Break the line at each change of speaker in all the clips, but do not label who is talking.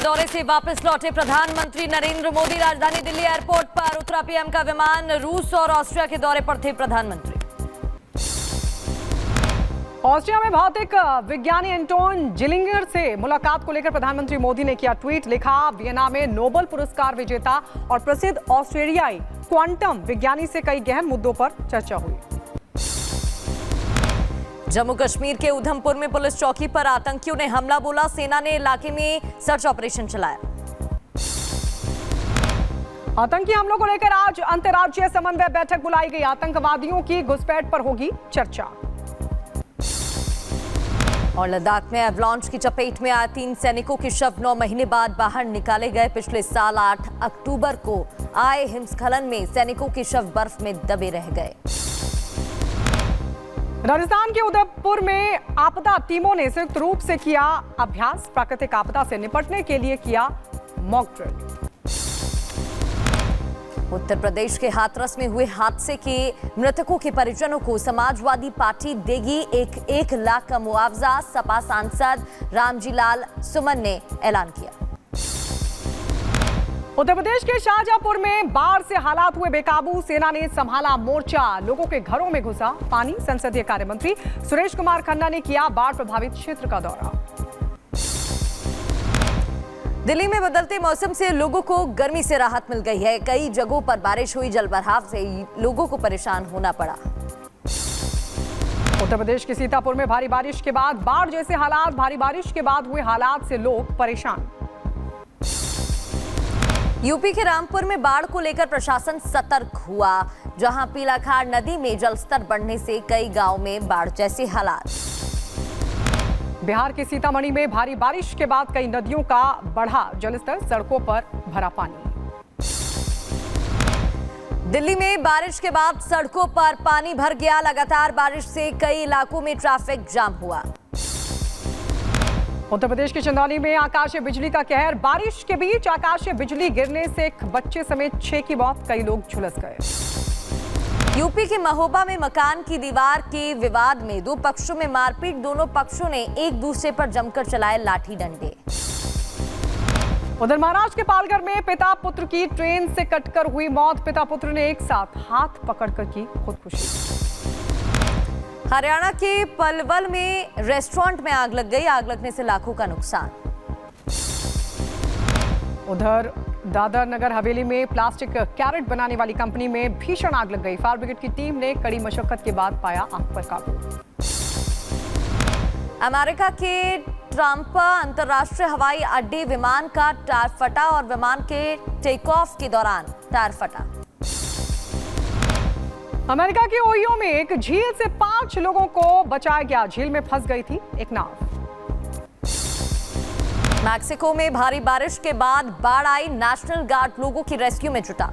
दौरे से वापस लौटे प्रधानमंत्री नरेंद्र मोदी। राजधानी दिल्ली एयरपोर्ट पर उतरा पीएम का विमान। रूस और ऑस्ट्रिया के दौरे पर थे प्रधानमंत्री।
ऑस्ट्रिया में भौतिक विज्ञानी एंटोन जिलिंगर से मुलाकात को लेकर प्रधानमंत्री मोदी ने किया ट्वीट। लिखा, वियना में नोबेल पुरस्कार विजेता और प्रसिद्ध ऑस्ट्रेलियाई क्वांटम विज्ञानी से कई गहन मुद्दों पर चर्चा हुई।
जम्मू कश्मीर के उधमपुर में पुलिस चौकी पर आतंकियों ने हमला बोला। सेना ने इलाके में सर्च ऑपरेशन चलाया।
आतंकी हमलों को लेकर आज अंतर्राज्यीय समन्वय बैठक बुलाई गई। आतंकवादियों की घुसपैठ पर होगी चर्चा।
और लद्दाख में एवलांच की चपेट में आए 3 सैनिकों के शव 9 महीने बाद बाहर निकाले गए। पिछले साल 8 अक्टूबर को आए हिमस्खलन में सैनिकों के शव बर्फ में दबे रह गए।
राजस्थान के उदयपुर में आपदा टीमों ने संयुक्त रूप से किया अभ्यास। प्राकृतिक आपदा से निपटने के लिए किया मॉक ड्रिल।
उत्तर प्रदेश के हाथरस में हुए हादसे के मृतकों के परिजनों को समाजवादी पार्टी देगी 1 लाख का मुआवजा। सपा सांसद रामजी लाल सुमन ने ऐलान किया।
उत्तर प्रदेश के शाहजहांपुर में बाढ़ से हालात हुए बेकाबू। सेना ने संभाला मोर्चा। लोगों के घरों में घुसा पानी। संसदीय कार्य मंत्री सुरेश कुमार खन्ना ने किया बाढ़ प्रभावित क्षेत्र का दौरा।
दिल्ली में बदलते मौसम से लोगों को गर्मी से राहत मिल गई है। कई जगहों पर बारिश हुई। जलभराव से लोगों को परेशान होना पड़ा।
उत्तर प्रदेश के सीतापुर में भारी बारिश के बाद बाढ़ जैसे हालात। भारी बारिश के बाद हुए हालात से लोग परेशान।
यूपी के रामपुर में बाढ़ को लेकर प्रशासन सतर्क हुआ, जहां पीलाखाड़ नदी में जलस्तर बढ़ने से कई गांव में बाढ़ जैसे हालात।
बिहार के सीतामढ़ी में भारी बारिश के बाद कई नदियों का बढ़ा जलस्तर। सड़कों पर भरा पानी।
दिल्ली में बारिश के बाद सड़कों पर पानी भर गया। लगातार बारिश से कई इलाकों में ट्रैफिक जाम हुआ।
उत्तर प्रदेश के चंदौली में आकाशीय बिजली का कहर। बारिश के बीच आकाशीय बिजली गिरने से एक बच्चे समेत 6 की मौत। कई लोग झुलस गए।
यूपी के महोबा में मकान की दीवार के विवाद में 2 पक्षों में मारपीट। दोनों पक्षों ने एक दूसरे पर जमकर चलाए लाठी डंडे।
उधर महाराष्ट्र के पालघर में पिता पुत्र की ट्रेन से कटकर हुई मौत। पिता पुत्र ने एक साथ हाथ पकड़कर की खुदकुशी।
हरियाणा के पलवल में रेस्टोरेंट में आग लग गई। आग लगने से लाखों का नुकसान।
उधर दादर नगर हवेली में प्लास्टिक कैरेट बनाने वाली कंपनी में भीषण आग लग गई। फायर ब्रिगेड की टीम ने कड़ी मशक्कत के बाद पाया आग पर काबू।
अमेरिका के ट्रंप अंतर्राष्ट्रीय हवाई अड्डे विमान का टायर फटा और विमान के टेक ऑफ के दौरान टायर फटा।
अमेरिका के ओहियो में एक झील से 5 लोगों को बचाया गया। झील में फंस गई थी एक नाव।
मैक्सिको में भारी बारिश के बाद बाढ़ आई। नेशनल गार्ड लोगों की रेस्क्यू में जुटा।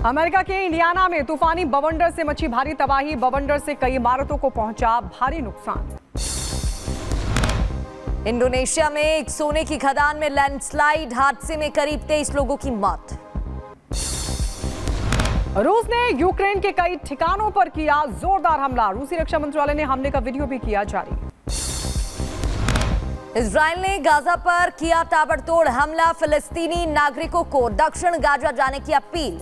अमेरिका के इंडियाना में तूफानी बवंडर से मची भारी तबाही। बवंडर से कई इमारतों को पहुंचा भारी नुकसान।
इंडोनेशिया में एक सोने की खदान में लैंडस्लाइड हादसे में करीब 23 लोगों की मौत।
रूस ने यूक्रेन के कई ठिकानों पर किया जोरदार हमला। रूसी रक्षा मंत्रालय ने हमले का वीडियो भी किया जारी।
इजराइल ने गाजा पर किया ताबड़तोड़ हमला। फिलिस्तीनी नागरिकों को दक्षिण गाजा जाने की अपील।